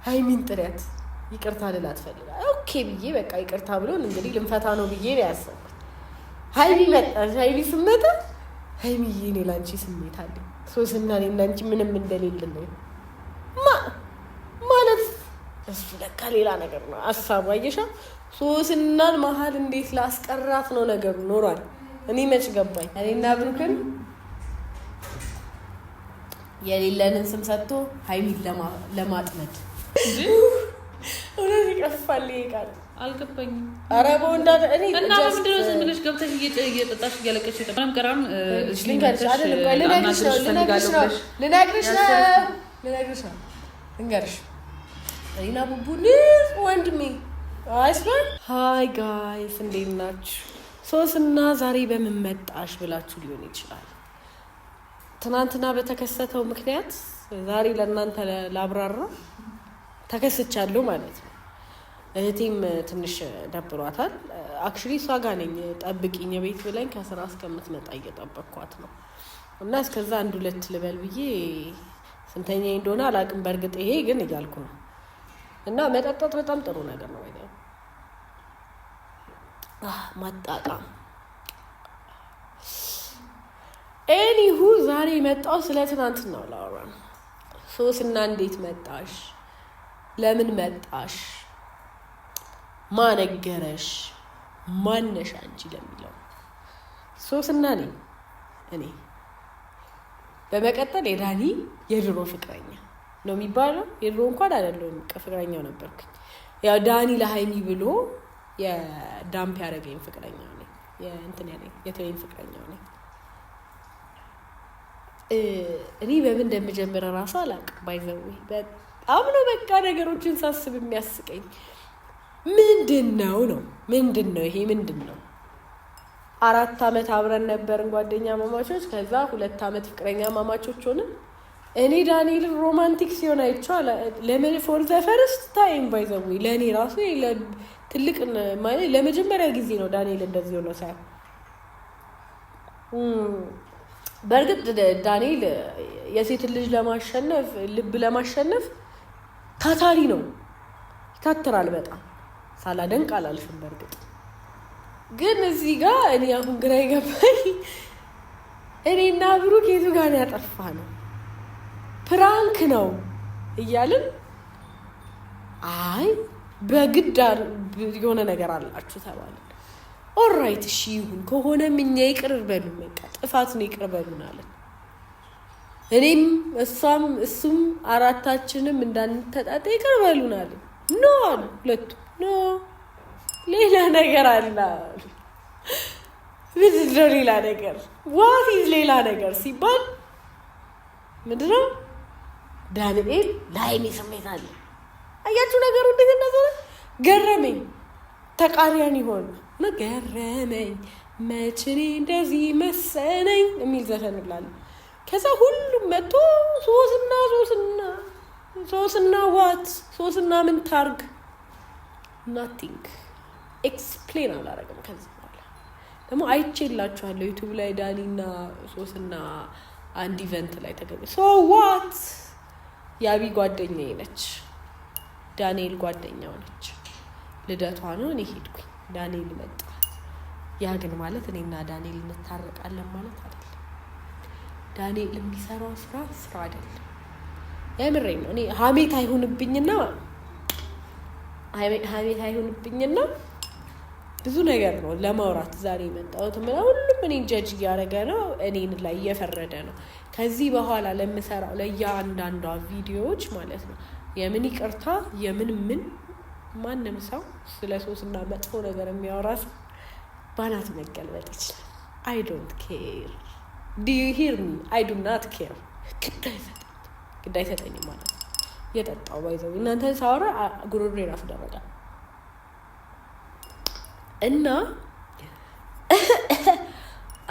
ሃይሚን ጥሪያት ይቅርታ ልላት ፈልጋ ኦኬ ብዬ በቃ ይቅርታ ብሎን እንግዲህ ልንፈታ ነው ብዬ ነው ያሰብኩት። ሃይሚ መጣች። ሃይሚ ስመጣ ሃይሚዬ እኔ ላንቺ ስሜት አለኝ ሶስና እኔና አንቺ ምንም እንደሌለን ነው ማለት እሱ ለካ ሌላ ነገር ነው ሀሳቡ። አየሻ ሶስናን መሀል እንዴት ላስቀራት ነው ነገሩ ኖሯል። እኔ መች ገባኝ። እኔና ብሩክን የሌለንን ስም ሰጥቶ ሃይሚን ለማጥመድ እውነት ይቀፋል። ይቃል አልገባኝም። ኧረ በወንዳ እኔ እና ምንድነው ዝም ብለሽ ገብተሽ እየጠጣሽ እያለቀሽ ተቀራም ቀራም ልነግርሽ ነው እንገርሽ እኔና ቡቡን ወንድሜ አይስበር። ሃይ ጋይስ እንዴት ናችሁ? ሶስና ዛሬ በምን መጣሽ ብላችሁ ሊሆን ይችላል። ትናንትና በተከሰተው ምክንያት ዛሬ ለእናንተ ላብራራ ተከስቻለሁ ማለት ነው። እህቴም ትንሽ ደብሯታል። አክቹሊ እሷ ጋር ነኝ ጠብቂኝ ቤት ብላኝ ከስራ እስከምትመጣ እየጠበቅኳት ነው። እና እስከዛ 1-2 ልበል ብዬ ስንተኛ እንደሆነ አላውቅም። በእርግጥ ይሄ ግን እያልኩ ነው። እና መጠጣት በጣም ጥሩ ነገር ነው። ወይ ማጣጣም ኤኒሁ ዛሬ መጣው ስለ ትናንትና ነው ላወራ ነው። ሶስና እንዴት መጣሽ? ለምን መጣሽ? ማነገረሽ? ማነሽ አንቺ ለሚለው ሶስና ነኝ እኔ። በመቀጠል የዳኒ የድሮ ፍቅረኛ ነው የሚባለው። የድሮ እንኳን አይደለም ፍቅረኛው ነበርኩኝ። ያው ዳኒ ለሃይሚ ብሎ የዳምፕ ያደረገኝ ፍቅረኛው ነኝ። የእንትን ያለኝ የትሬን ፍቅረኛው ነኝ። እኔ በምን እንደምጀምር እራሱ አላውቅም። ባይዘው በጣም ነው በቃ ነገሮችን ሳስብ የሚያስቀኝ። ምንድነው ይሄ ምንድነው? 4 አመት አብረን ነበርን ጓደኛ ማማቾች። ከዛ 2 አመት ፍቅረኛ ማማቾች ሆነን እኔ ዳንኤል ሮማንቲክ ሲሆን አይቻል ለምን ፎር ዘ ፈርስት ታይም ባይዘው ለኔ ራሱ ትልቅ ማለት ለመጀመሪያ ጊዜ ነው ዳንኤል እንደዚህ ሆኖ ሳይ። በእርግጥ ዳንኤል የሴት ልጅ ለማሸነፍ ልብ ለማሸነፍ ታታሪ ነው፣ ይታትራል በጣም ሳላደንቅ አላልሽም። በእርግጥ ግን እዚህ ጋር እኔ አሁን ግራ ይገባኝ እኔና ብሩክ የቱ ጋር ያጠፋ ነው? ፕራንክ ነው እያልን አይ በግድ የሆነ ነገር አላችሁ ተባለ። ኦልራይት እሺ ይሁን ከሆነም እኛ ይቅር በሉን፣ በቃ ጥፋት ነው ይቅር በሉን አለን። እኔም እሷም እሱም አራታችንም እንዳንተጣጣ ይቅር በሉን አለን። ኖ አሉ ሁለቱ። ኖ ሌላ ነገር አለ። ምንድነው ሌላ ነገር? ዋት ኢዝ ሌላ ነገር ሲባል ምንድነው? ዳንኤል ለሃይሚ ስሜት አለ። አያችሁ ነገሩ እንዴት እንደሆነ ገረመኝ። ተቃሪያን ይሆን ገረመኝ መችኔ እንደዚህ መሰለኝ የሚል ዘፈን ብላለ። ከዛ ሁሉም መጥቶ ሶስና ዋት ሶስና ምን ታርግ ናቲንግ ኤክስፕሌን አላረግም። ከዚህ በኋላ ደግሞ አይቼላችኋለሁ ዩቱብ ላይ ዳኒና ሶስና አንድ ኢቨንት ላይ ተገኘ። ሶ ዋት ያቢ ጓደኛዬ ነች፣ ዳንኤል ጓደኛው ነች። ልደቷ ነው፣ እኔ ሄድኩኝ። ዳንኤል መጣ። ያ ግን ማለት እኔና ዳንኤል እንታረቃለን ማለት አይደለም። ዳንኤል የሚሰራው ስራ አይደለም። የምሬን ነው። እኔ ሀሜት አይሁንብኝና ብዙ ነገር ነው ለማውራት ዛሬ የመጣሁት። ሁሉም እኔን ጀጅ እያደረገ ነው፣ እኔን ላይ እየፈረደ ነው። ከዚህ በኋላ ለምሰራው ለእያንዳንዷ ቪዲዮዎች ማለት ነው የምን ይቅርታ የምን ማንም ሰው ስለ ሶስና መጥፎ ነገር የሚያወራ ሰው ባናት መገልበጥ ይችላል። አይ ዶንት ኬር ዱ ዩ ሂር ሚ አይ ዱ ናት ኬር። ግድ አይሰጠኝም ማለት ነው። የጠጣው ባይዘው እናንተ ሳወራ ጉሮሬ ራሱ ደረቀ እና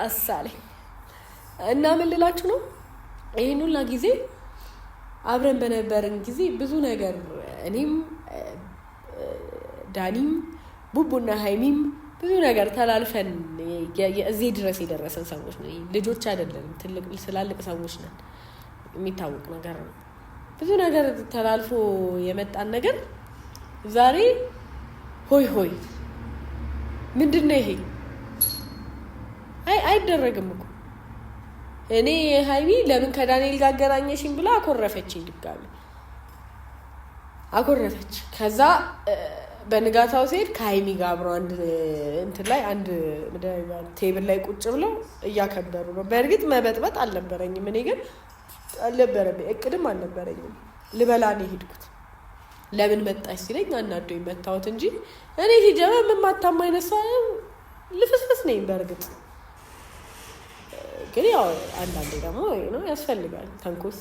አሳለኝ እና ምን ልላችሁ ነው? ይሄን ሁላ ጊዜ አብረን በነበርን ጊዜ ብዙ ነገር እኔም ዳኒም ቡቡና ሃይሚም ብዙ ነገር ተላልፈን እዚህ ድረስ የደረሰን ሰዎች ነን። ልጆች አይደለም፣ ስላልቅ ሰዎች ነን። የሚታወቅ ነገር ነው። ብዙ ነገር ተላልፎ የመጣን ነገር ዛሬ ሆይ ምንድነው ይሄ? አይደረግም እኮ። እኔ ሀይሚ ለምን ከዳንኤል ጋር አገናኘሽኝ ብላ አኮረፈችኝ፣ ድጋሚ አኮረፈች። ከዛ በንጋታው ሲሄድ ከሀይሚ ጋር አብሮ አንድ እንትን ላይ አንድ ቴብል ላይ ቁጭ ብለው እያከበሩ ነው። በእርግጥ መበጥበጥ አልነበረኝም፣ እኔ ግን አልነበረብኝ፣ እቅድም አልነበረኝም። ልበላ ነው የሄድኩት። ለምን መጣች ሲለኝ አናዶኝ መታወት እንጂ እኔ ሲጀመር የማታማ አይነት ሰው ልፍስፍስ ነኝ። በእርግጥ ግን ያው አንዳንዴ ደግሞ ነው ያስፈልጋል ተንኮስ።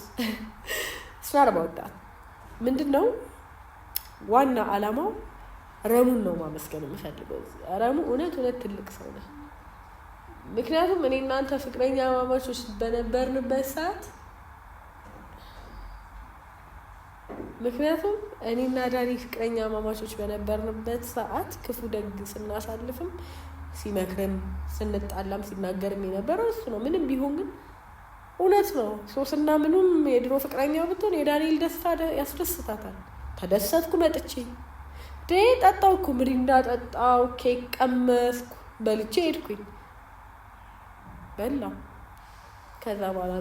ስናር ባወጣት ምንድነው ዋና አላማው? ረሙን ነው ማመስገን የምፈልገው። ረሙ እውነት ትልቅ ሰው ነው። ምክንያቱም እኔ እናንተ ፍቅረኛ ማማቾች በነበርንበት ሰዓት እኔና ዳኒ ፍቅረኛ ማማቾች በነበርንበት ሰዓት ክፉ ደግ ስናሳልፍም ሲመክርም ስንጣላም ሲናገርም የነበረው እሱ ነው። ምንም ቢሆን ግን እውነት ነው። ሶስና ምንም የድሮ ፍቅረኛው ብትሆን የዳንኤል ደስታ ያስደስታታል። ተደሰትኩ መጥቼ ጠጣው እኮ ምሪንዳ ጠጣው፣ ኬክ ቀመስኩ፣ በልቼ ሄድኩኝ፣ በላው። ከዛ በኋላ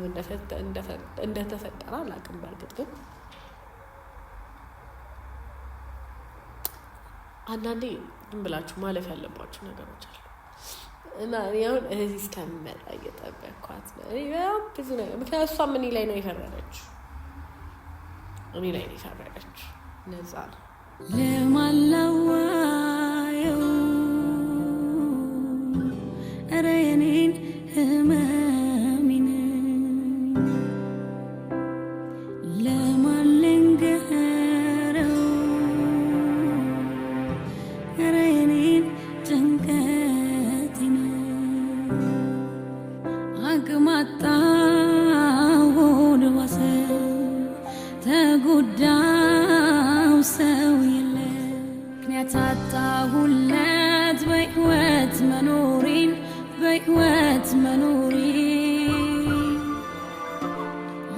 እንደተፈጠረ አላውቅም። በእርግጥ ግን አንዳንዴ ዝም ብላችሁ ማለፍ ያለባችሁ ነገሮች አሉ እና አሁን እዚህ እስከምመጣ እየጠበቅኳት ነው። በጣም ብዙ ነገር ምክንያቱም እሷም እኔ ላይ ነው የፈረደችው፣ ነዛ ነው ለማላዋየው ኧረ የኔን ህመሜን ለማን ልንገረው ኧረ የኔን ጭንቀቴን አቅም አጣሁ ሆድ ባሰ ተጎዳው ሰው የለ ምክንያት አጣሁለት በሕይወት መኖሬን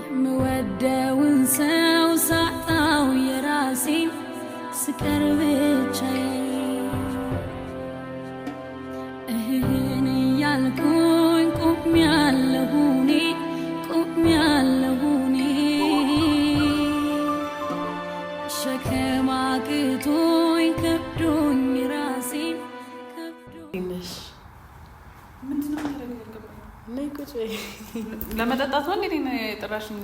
የምወደውን ሰው ሳጣው የራሴን ስቀር ብቻዬን እህን እያልኩኝ ቆሜያለሁ እኔ ሸክም አቅቶኝ ከብዶኝ ራሴን ለመጠጣት ነው እንዴ የጠራሽኝ?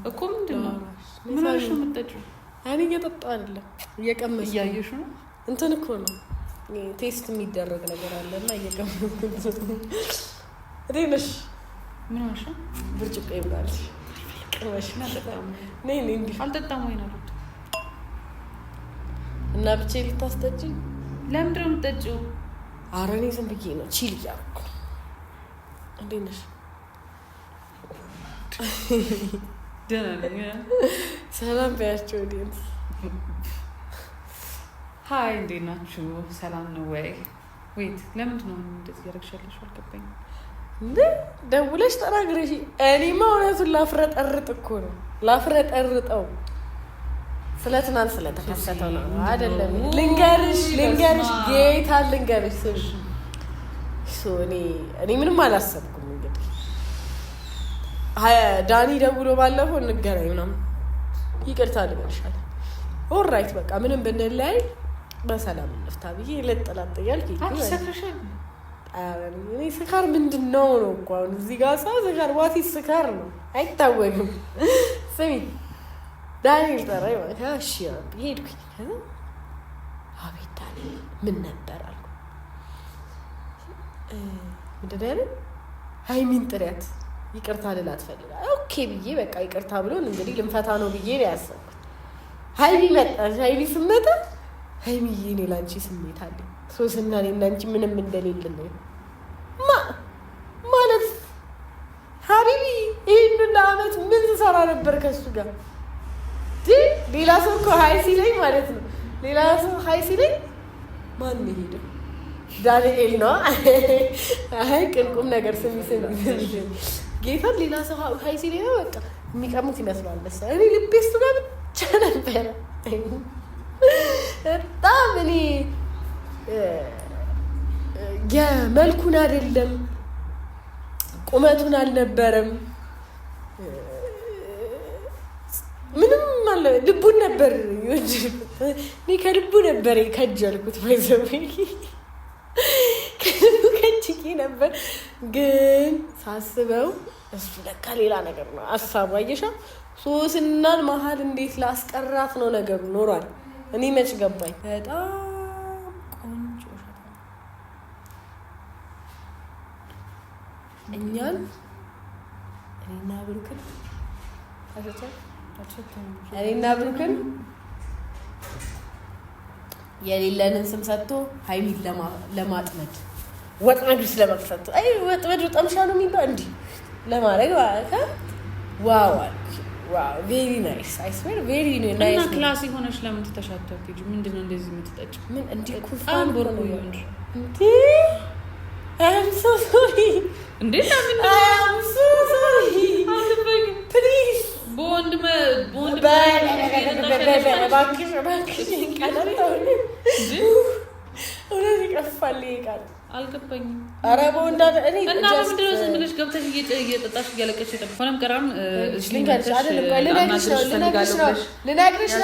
እኮ ምንድን ነው ምን ሆነሽ ነው የምትጠጪው? እኔ እየጠጣሁ አይደለም እየቀመስኩ እያየሽ ነው። እንትን እኮ ነው ቴስት የሚደረግ ነገር አለና እየቀመስኩ ነሽ። ምን ሆነሽ ነው? ብርጭቆ ይብላል ቀመሽ ነይ እንዴ አልጠጣም ወይ ነው እና ብቻዬን ልታስጠጪኝ? ለምንድን ነው የምትጠጪው? ኧረ እኔ ዝም ብዬ ነው ቺል እያደረኩ። እንዴት ነሽ? ደህና ነኝ። ሰላም በያቸው ኦዲየንስ። ሀይ እንዴት ናችሁ? ሰላም ነው ወይ? ዌይት ለምንድን ነው እንደዚህ ያደረግሻለሽ? አልገባኝም። እንዴ ደውለሽ ተናግረሽ እኔማ እውነቱን ላፍረጠርጥ እኮ ነው ላፍረጠርጠው ስለ ትናንት ስለተከሰተው ነው አይደለም። ልንገርሽ ጌታ ልንገርሽ እኔ ምንም አላሰብኩም። እንግዲህ ዳኒ ደውሎ ባለፈው እንገናኝ ምናምን ይቅርታ ልበልሻል። ኦልራይት በቃ ምንም ብንለያይ በሰላም እንፍታ ብዬ ለጥላጥ እያልኩ ሰክረሻል። እኔ ስካር ምንድን ነው እኮ አሁን እዚህ ጋር ሰው ስካር ዋቲ ስካር ነው አይታወቅም። ስሚ ዳንኤል ጠራኝ ማለት እሺ ሄድኩኝ። አቤት ዳንኤል ምን ነበር አልኩ። ምንድን ነው ሀይሚን ጥሪያት ይቅርታ ልላት ፈልጋለሁ። ኦኬ ብዬ በቃ ይቅርታ ብሎን እንግዲህ ልንፈታ ነው ብዬ ነው ያሰብኩት። ሀይሚ መጣች። ሀይሚ ስመጣ ሀይሚዬ እኔ ላንቺ ስሜት አለኝ ሶስና እኔና አንቺ ምንም እንደሌለን ነው ማለት ሀቢቢ ይህን ለአመት ምን ትሰራ ነበር ከሱ ጋር? ሌላ ሰው እኮ ሀይ ሲለኝ ማለት ነው ሌላ ሰው ሀይ ሲለኝ ማን ሄደው ዳንኤል ነው። አይ ቅንቁም ነገር ስሚ ጌታን ሌላ ሰው ሀይ ሲለኝ ነው በቃ የሚቀሙት ይመስላል መሰለኝ። እኔ ልቤ እሱ ጋር ብቻ ነበረ። በጣም እኔ የመልኩን አይደለም ቁመቱን አልነበረም ምንም አለ ልቡን ነበር እኔ ከልቡ ነበር ከጀልኩት ባይዘውኝ ከልቡ ነበር። ግን ሳስበው እሱ ለካ ሌላ ነገር ነው ሀሳቡ። አየሻ ሶስናን መሀል እንዴት ላስቀራት ነው ነገሩ ኖሯል። እኔ መች ገባኝ። በጣም ቆንጆ እኛን እኔና ብሩክን የሌለንን ስም ሰጥቶ ሀይሚን ለማጥመድ ወጥመድ ውስጥ ለመክተት ወጥመድ ጠምሻ ነው የሚባል እንዲህ ለማድረግ ዋው ቬሪ ናይስ አይ ስዌር ቬሪ ናይስ። እና ክላስ ሆነሽ ለምን ተሻተት እንጂ ምንድነው እንደዚህ የምትጠጭ? ምን እንዲህ ኩፋን ነው እንዴ? I'm so sorry እንዴ ለምን I'm so sorry please ቦንድ አልገባኝም። ኧረ ቦንድ እና ምንድነው ዝም ብለሽ ገብተሽ እየጠጣሽ እያለቀሽ ሆነም ቀራም ልነግርሽ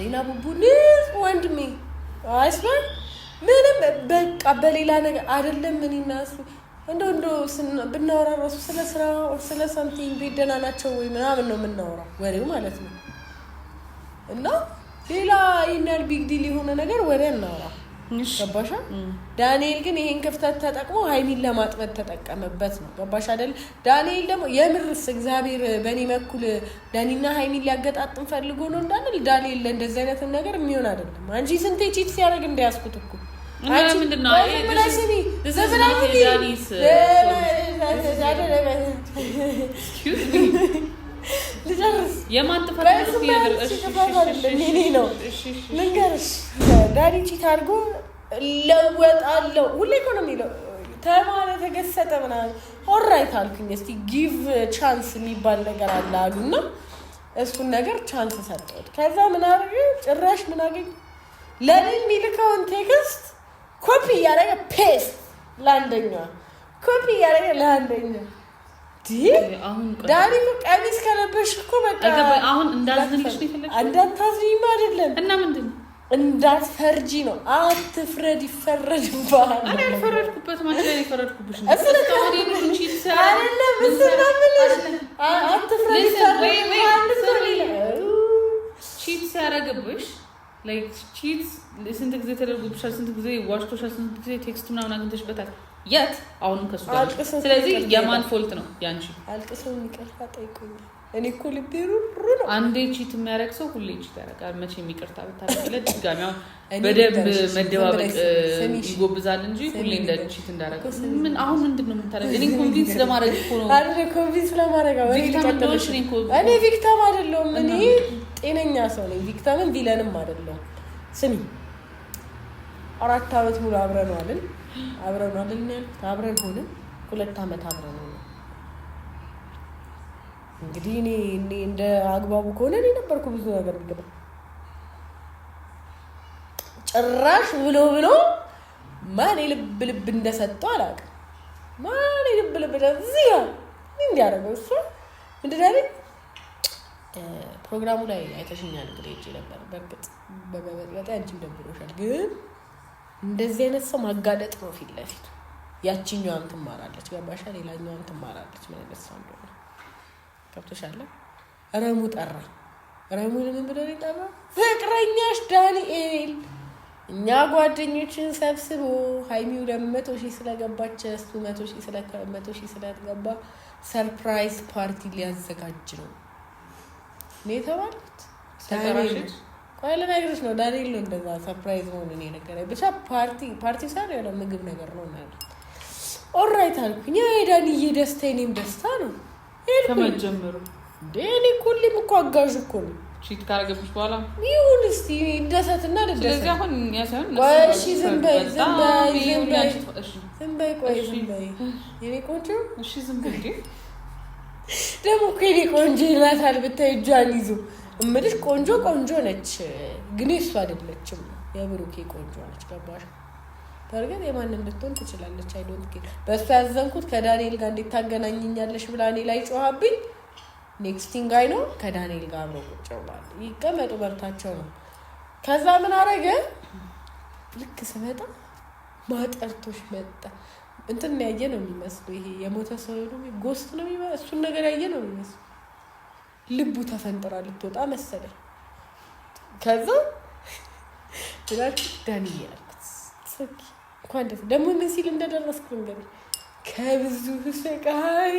እና ቡቡን ወንድሜ አይስማ ምንም በቃ በሌላ ነገር አይደለም። ምን ይናሱ እንደው ብናወራ ራሱ ስለ ስራ ስለ ሳምቲንግ ቤት ደህና ናቸው ወይ ምናምን ነው የምናወራው ወሬው ማለት ነው። እና ሌላ ይናል ቢግ ዲል የሆነ ነገር ወሬ እናወራ ገባሻ? ዳንኤል ግን ይሄን ክፍተት ተጠቅሞ ሀይሚን ለማጥመድ ተጠቀመበት ነው ገባሽ አይደል? ዳንኤል ደግሞ የምርስ እግዚአብሔር በእኔ በኩል ዳኒና ሀይሚን ሊያገጣጥም ፈልጎ ነው እንዳንል ዳንኤል ለእንደዚህ አይነት ነገር የሚሆን አይደለም። አንቺ ስንቴ ቺት ሲያደርግ እንዳያስኩት እኮ ምንድነው ልንገርሽ ዳኒ ቺት አድርጎ ለወጣለው ሁሌ እኮ ነው የሚለው ተማረ ተገሰጠ ምናምን ኦልራይት አልኩኝ። እስቲ ጊቭ ቻንስ የሚባል ነገር አለ አሉና እሱን ነገር ቻንስ ሰጠሁት። ከዛ ምን አደረገ ጭራሽ ምን አገኘ ለኔ የሚልከውን ቴክስት ኮፒ እያደረገ ፔስት ለአንደኛ ኮፒ እያደረገ ለአንደኛ ዳኒ ቀሚስ ከለበሽ እኮ በቃ አሁን እንዳዝንልሽ ነው የፈለግሽው? እንዳታዝኝም አይደለም እና ምንድን ነው እንዳትፈርጂ ነው። አትፍረድ ይፈረድብሃል። እኔ አልፈረድኩበት ማለት ነው የፈረድኩብሽ ነው። ቺት ሲያደርግብሽ ላይክ ቺት ስንት ጊዜ ተደርጎብሻል? ስንት ጊዜ ዋሽቶሻል? ስንት ጊዜ ቴክስት ምናምን አግኝተሽበታል? የት አሁንም ከሱ ጋር። ስለዚህ የማን ፎልት ነው? ያንቺ። አልቅሰው ይቅርታ ጠይቁኛል። እኔ እኮ ልቤ ሩሩ ነው። አንዴ ቺት የሚያደርግ ሰው ሁሌ ቺት ያደርጋል። መቼም ይቅርታ ብታደርግለት ድጋሚ አሁን በደንብ መደባበቅ ይጎብዛል እንጂ ሁሌ እንደ ቺት እንዳደረገ ምን አሁን ምንድነው የምታደርገው? እኔ ኮንቪንስ ለማድረግ እኮ ነው። አይደል ኮንቪንስ ለማድረግ ነው። እኔ ቪክቲም አይደለሁም። እኔ ጤነኛ ሰው ነኝ። ቪክቲምም ቪለንም አይደለሁም። ስሚ 4 አመት ሙሉ አብረን ዋልን አብረን ሆነን 2 አመት አብረን ነው። እንግዲህ እኔ እንደ አግባቡ ከሆነ እኔ ነበርኩ ብዙ ነገር የሚገባ ጭራሽ ብሎ ማን ልብ እንደሰጠው አላውቅም። ማን ልብ እዚህ እንዲያደርገው እሱ ምንድን ያለኝ ፕሮግራሙ ላይ አይተሽኛል። እንግዲህ ሄጄ ነበር። በእርግጥ በመበጥበጥ አንቺም ደብሮሻል። ግን እንደዚህ አይነት ሰው ማጋለጥ ነው ፊት ለፊት። ያቺኛዋን ትማራለች ገባሻ? ሌላኛዋን ትማራለች። ምን አይነት ሰው እንደሆነ ገብቶሻል? ረሙ ጠራ። ረሙ ምን ብሎ ጠራ? ፍቅረኛሽ ዳንኤል እኛ ጓደኞችን ሰብስቦ ሀይሚው 200,000 ስለገባች እሱ 100,000 ስለገባ ሰርፕራይዝ ፓርቲ ሊያዘጋጅ ነው የተባሉት። ቆይ ልነግርሽ ነው። ዳንኤል ነው እንደዛ ሰርፕራይዝ መሆኑን የነገረኝ። ብቻ ፓርቲ ሳይሆን የሆነ ምግብ ነገር ነው ማለት ኦልራይት አልኩኝ። የዳንዬ ደስታ የእኔም ደስታ ነው። ከመጀመሩ እኔ ሁሌም እኮ አጋዥ እኮ ነው። ቺት ካረገብሽ በኋላ ይሁን እስቲ እንደሰትና ደደሰ። ስለዚህ አሁን ያሳን እሺ ዝም በይ ቆይ ዝም በይ የኔ ቆንጆ እሺ ዝም በይ ደግሞ እኮ የኔ ቆንጆ ይላታል ብታይ እጇን ይዞ እምልሽ ቆንጆ ነች ግን እሷ አይደለችም የብሩኬ ቆንጆ ነች ገባሽ በርግጥ የማንም ልትሆን ትችላለች አይ ዶንት ኬር በእሷ ያዘንኩት ከዳንኤል ጋር እንዴት ታገናኘኛለሽ ብላ እኔ ላይ ጮሃብኝ ኔክስት ቲንግ አይ ነው ከዳንኤል ጋር አብረው ቁጭ ብለዋል ይቀመጡ በርታቸው ነው ከዛ ምን አረገ ልክ ስመጣ ማጠርቶሽ መጣ እንትን ያየ ነው የሚመስለው ይሄ የሞተ ሰው ነው ጎስት ነው የሚመስለው እሱን ነገር ያየ ነው የሚመስለው ልቡ ተፈንጥራ ልትወጣ መሰለኝ ከዛ ትላልክ ዳንኤል ያልኩት ሶኪ እንኳን ደግሞ ምን ሲል እንደደረስኩ እንግዲህ ከብዙ ስቃይ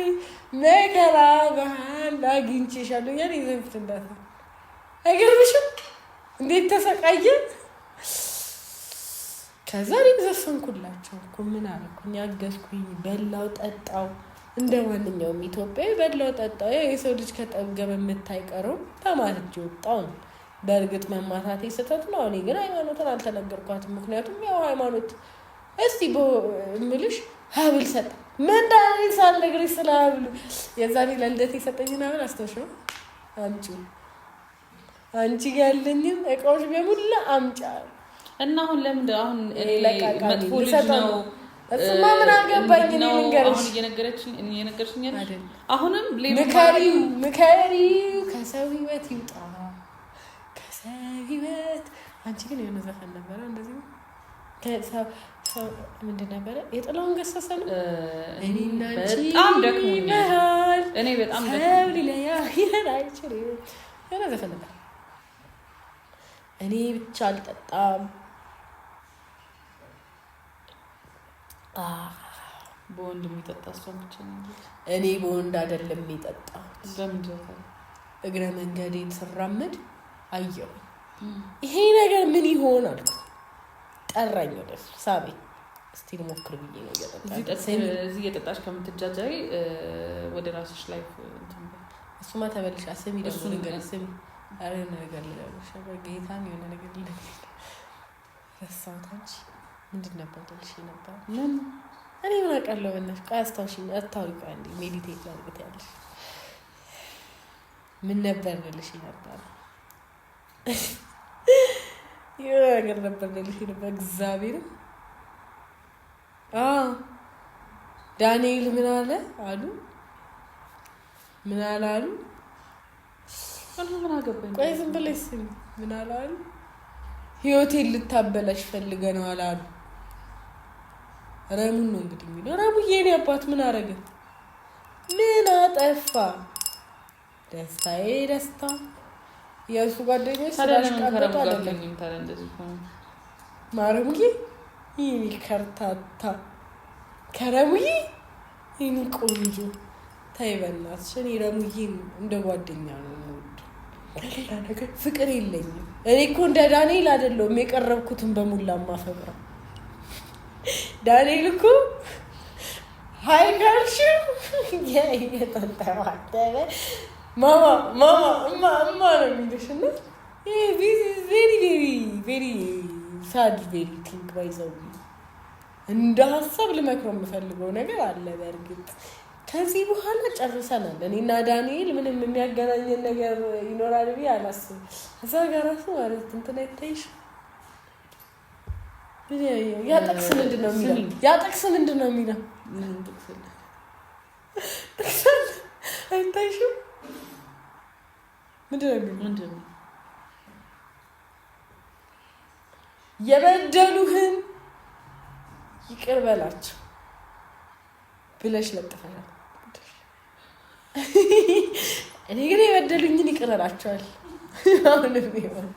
መከራ በኋላ አግኝቼሻለሁ ያኔ ዘንፍት እንዳታ አይገርምሽም እንዴት ተሰቃየ ከዛ ዘፈንኩላቸው እኮ ምን አደረኩኝ ያገዝኩኝ በላው ጠጣው እንደማንኛውም ኢትዮጵያዊ በላው ጠጣው የሰው ልጅ ከጠገበ የምታይቀረው ተማርጅ ወጣው በእርግጥ መማታቴ ስህተት ነው እኔ ግን ሃይማኖትን አልተነገርኳትም ምክንያቱም ያው ሃይማኖት እስቲ እምልሽ ሀብል ሰጠ ምን ዳንኤል ሳልነግርሽ ስለ ሀብሉ የዛኔ ለልደቴ የሰጠኝን ሀብል አስተውሽው አንቺ ያለኝን እቃዎች በሙሉ አምጫ እና አሁን ለምን አሁን እኔ መጥፎ ልጅ ነው እሱማ ምን አገባኝ እኔ ልንገርሽ አሁን እየነገርሽኝ አይደል አሁንም ምከሪው ከሰው ህይወት ይውጣ ከሰው ህይወት አንቺ ግን የሆነ ዘፈን ነበረ እንደዚህ ከሰው ምንድን ነበረ የጥላውን ገሰሰ ነው እኔና በጣም ደክሞኛል እኔ በጣም ደክሞኛል አይችልም የሆነ ዘፈን ነበር እኔ ብቻ አልጠጣም በወንድ የሚጠጣ ሰው ብቻ ነው እኔ በወንድ አይደለም የሚጠጣው ለምንድነው እግረ መንገዴን ስራመድ አየሁ ይሄ ነገር ምን ይሆን አልኩ ጠራኝ ወደ ሳቤ እስቲ ልሞክር ብዬ ነው እዚህ የጠጣሽ ከምትጃጃይ ወደ ራስሽ ላይ እንትን እሱማ ተበልሻ ስሚ ደግሞ ነገር ስሚ አረ ነገር ልለሽ በጌታን የሆነ ነገር ልለሽ ረሳሁት አንቺ ምንድን ነበር ልልሽ ነበር ምን እኔ ምን አውቃለሁ በእናትሽ አስታውሽኝ አታውቂ አንዴ ሜዲቴት ላድርግ ያለሽ ምን ነበር ልልሽ ነበር የሆነ ነገር ነበር ልልሽ ነበር እግዚአብሔር ዳንኤል ምን አለ አሉ ምን አላሉ ምን አገባኝ ቆይ ዝም ብለሽ ስሚ ምን አላሉ ህይወቴን ልታበላሽ ፈልገ ነው አላሉ ረሙን ነው እንግዲህ የሚለው ረሙዬ የኔ አባት ምን አረገ ምን አጠፋ ደስታዬ ደስታ የእሱ ጓደኞች ስላሽቃበጡ አይደለም ታዲያ እንደዚህ ሆነ ማረሙዬ ይሄ ከርታታ ከረሙዬ ይሄን ቆንጆ ታይ በእናትሽ እኔ ረሙዬን እንደ ጓደኛ ነው ሌላ ነገር ፍቅር የለኝም እኔ እኮ እንደ ዳንኤል አይደለሁም የቀረብኩትን በሙላ ማፈቅረው ዳንኤል እኮ ሃይ ጋርሽ የተንጠባጠበ ማማ ነው የሚልሽ እና this is very very very sad very thing by the way እንደ ሀሳብ ልመክረው የምፈልገው ነገር አለ በእርግጥ ከዚህ በኋላ ጨርሰናል እኔና ዳንኤል ምንም የሚያገናኘን ነገር ይኖራል ብዬ አላስብም እዛ ጋር ራሱ ማለት እንትን አይታይሽ ያጠቅስ ምንድን ነው የሚለው አይታይሽም ምንድን ነው የበደሉህን ይቅር በላቸው ብለሽ ለጥፈናል እኔ ግን የበደሉኝን ይቅር እላቸዋለሁ አሁንም ቢሆን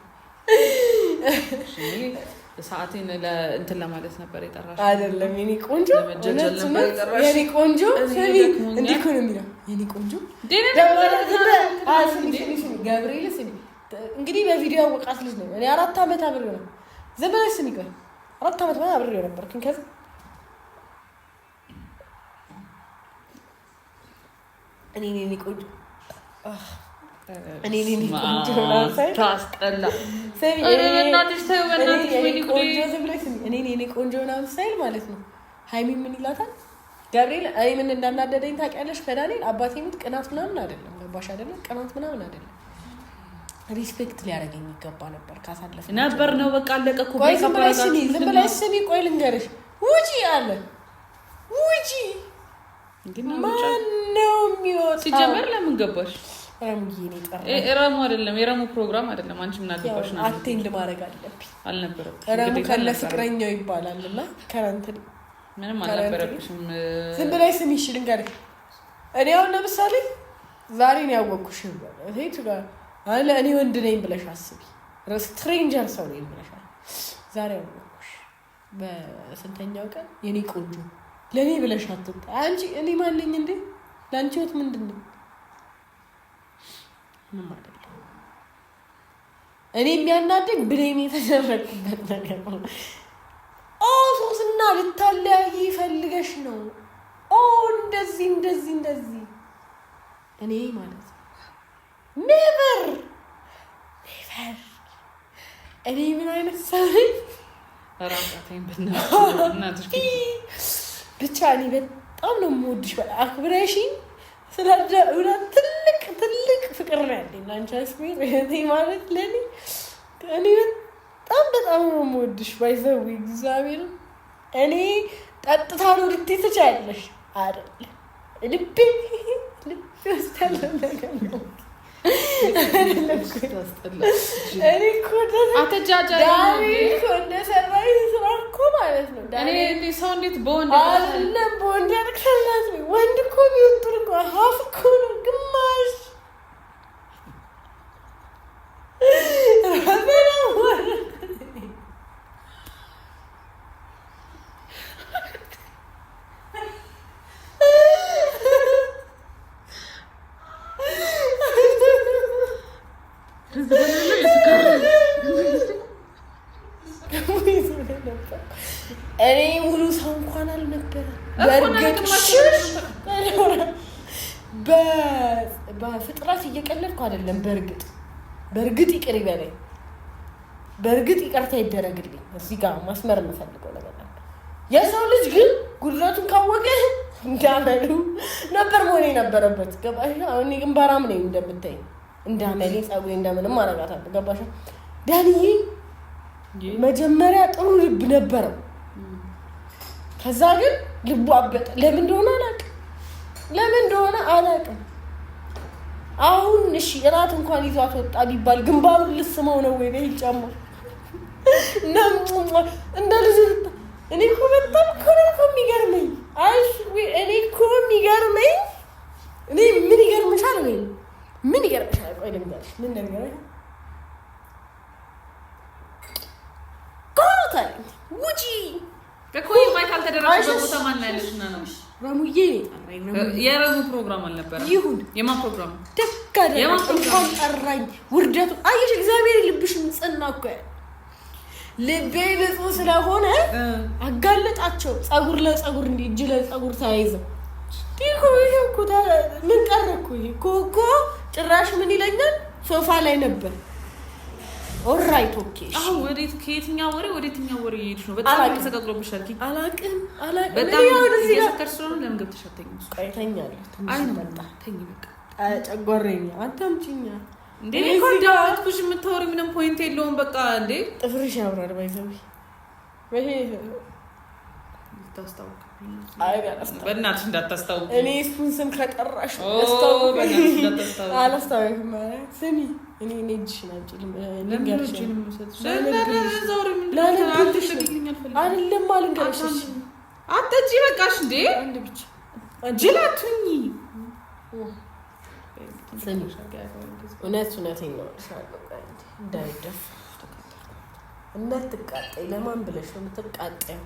ሰዓቴን ለእንትን ለማለት ነበር የጠራሽ አይደለም የኔ ቆንጆ የኔ ቆንጆ እንዲህ እኮ ነው የሚለው የኔ ቆንጆ ገብርኤል ስሚ እንግዲህ በቪዲዮ ያወቃት ልጅ ነው እኔ 4 ዓመት አብሬው ነው ዝም ብለሽ ስሚ ቆይ 4 ዓመት ማለት አብሬው ነበርኩኝ ከዛ እኔ ቆንጆ እኔ ቆንጆ ነው ሳይ ታስጠላ እኔ ቆንጆ ነው ሳይ ማለት ነው። ሃይሚ ምን ይላታል ገብርኤል? እኔ ምን እንዳናደደኝ ታውቂያለሽ? ከዳንኤል አባቴ ሙት ቅናት ምናምን አይደለም፣ ገባሽ አይደለም? ቅናት ምናምን አይደለም። ሪስፔክት ሊያደርገኝ ይገባ ነበር። ካሳለፈ ነበር ነው በቃ አለቀ እኮ። ዝም ብለሽ ስሚ፣ ቆይ ልንገርሽ። ውጪ አለ ውጪ። ማነው የሚወጣው? ሲጀመር ለምን ገባሽ? ረሙ አይደለም የረሙ ፕሮግራም አይደለም። አንቺ ምን አገባሽ ነው? አቴንድ ማድረግ አለብኝ። አልነበረብሽም። ረሙ ከለ ፍቅረኛው ይባላል እና ከረንት ምንም አልነበረብሽም። ዝም ብለሽ ስሚ። እሺ ልንገርሽ፣ እኔ አሁን ለምሳሌ ዛሬ ነው ያወቅኩሽ ጋር አለ እኔ ወንድ ነኝ ብለሽ አስቢ። ስትሬንጀር ሰው ነኝ ብለሽ ዛሬ ያወቅኩሽ በስንተኛው ቀን የኔ ቆንጆ ለኔ ብለሽ አትጣ። አንቺ እኔ ማን ነኝ እንዴ? ላንቺ ወት ምንድነው? ምን ማለት ነው? እኔ የሚያናደኝ ብሌም የተደረግኩበት ነገር ነው። ሶስና ልታለያይ ፈልገሽ ነው። እንደዚህ እኔ ማለት ነው ኔቨር እኔ ምን አይነት ሰው ነኝ? ብቻ እኔ በጣም ነው የምወድሽ። አክብረሽኝ ትልቅ ፍቅር ነው ያለኝ ለአንቺ አስሜር ማለት ለእኔ እኔ በጣም ነው የምወድሽ። ባይዘው እግዚአብሔር እኔ ጠጥታ ነው ልትይ ትችያለሽ አይደል? ልቤ ውስጥ ያለ ነገር ነው። እኔ እኮ እንደሰራኝ ስራ እኮ ማለት ነው። ሰው እንዴት በወንድ ያደርግላት? ወንድ እኮ ቢወጡን እኮ ሀፍ እኮ ነው ግማሽ እኔ ሙሉ ሰው እንኳን አልነበረ። በፍጥረት እየቀለድኩ አይደለም። በእርግጥ ይቅር ይበለኝ፣ በእርግጥ ይቅርታ ይደረግልኝ። እዚህ ጋር ማስመር የምፈልገው ነገር የሰው ልጅ ግን ጉድለቱን ካወቀ እንዳመሉ ነበር መሆን የነበረበት። ገባሽ? አሁን ግንባራም ነኝ እንደምታይ፣ እንዳመሌ ጸጉሬ እንደምንም አረጋታለሁ። ገባሽ? ዳንዬ መጀመሪያ ጥሩ ልብ ነበረው። ከዛ ግን ልቡ አበጠ። ለምን እንደሆነ አላውቅም። አሁን እሺ እራት እንኳን ይዟት ወጣ ቢባል ግንባሩን ልስመው ነው ወይ ይጫማ እንደ ልጅ። እኔ እኮ በጣም እኮ የሚገርመኝ እኔ ምን ይገርምሻል? ምን ይገርምሻል? ቆይ ልንገርሽ። ምን ነገር ውጪ እኮ የማይካል ተደራሽ ቦታ ማን ያለሽና ነው? ረሙዬ ጠራኝ። የረሙ ፕሮግራም አልነበረ። ይሁን የማን ፕሮግራም? ደጋደ እንኳን ጠራኝ። ውርደቱ አየሽ። እግዚአብሔር ልብሽን ጽና እኮ ልቤ ንጹህ ስለሆነ አጋለጣቸው። ጸጉር ለጸጉር እንዲ እጅ ለጸጉር ተያይዘው ዲኮ ይሄው ምን ቀረኩ? ኮኮ ጭራሽ ምን ይለኛል? ሶፋ ላይ ነበር። ኦራይት ኦኬ። አሁን ወዴት ከየትኛው ወሬ ወዴትኛው ወሬ እየሄድሽ ነው? በጣም ተሰቃቅሎብሻል። አላቅም በጣም እየሰከርሽ ነው። ለምን ገብተሽ አትተኝም? ቀይተኛለሁ። አይ መጣ ተኝ በቃ ጨጓራኝ አታምጪኛ እንዴ ኮንዳውትኩሽ። የምታወሪ ምንም ፖይንት የለውም። በቃ እንዴ ጥፍርሽ ያምራል። ባይዘው ይሄ ታስታውቅ በእናትሽ እንዳታስታውቂ። እኔ እሱን ስም ከጠራሽ አላስታውቅም። ስሚ እኔ እጅሽን አንቺልም ልንገርሽ አይደለም አልንገርሽ። አትጠጪ በቃሽ። እንዴ አንድ ብቻ ጅላቱኝ። እውነቴን ነው እንዳይደፍ እንዳትቃጠይ። ለማን ብለሽ ነው የምትቃጠይው?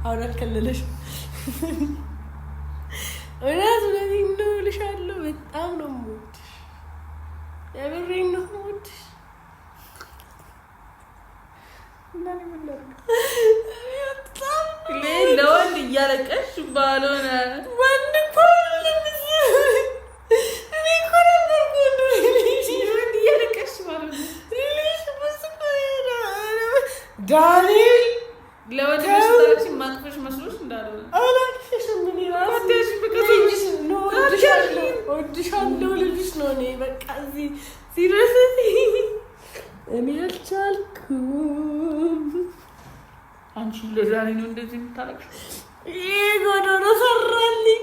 አሁን አልከለለሽ። እውነቴን ነው እልሻለሁ። በጣም ነው የምወድሽ። የምሬን ነው የምወድሽ። ለወንድ እያለቀሽ ባልሆነ ወንድ እኮ ዳኒ ለወደሽ ታሪክ ማጥፈሽ መስሎሽ እንዳለው አላክሽሽ ምን ይራስ አትሽ በከሰሽ ነው ወድሻለሁ ልጅሽ ነው እኔ በቃ እዚህ ሲረስ እኔ አልቻልኩም አንቺ ለዛሬ ነው እንደዚህ የምታረቅሽ ይጎዶሮ ሰራልኝ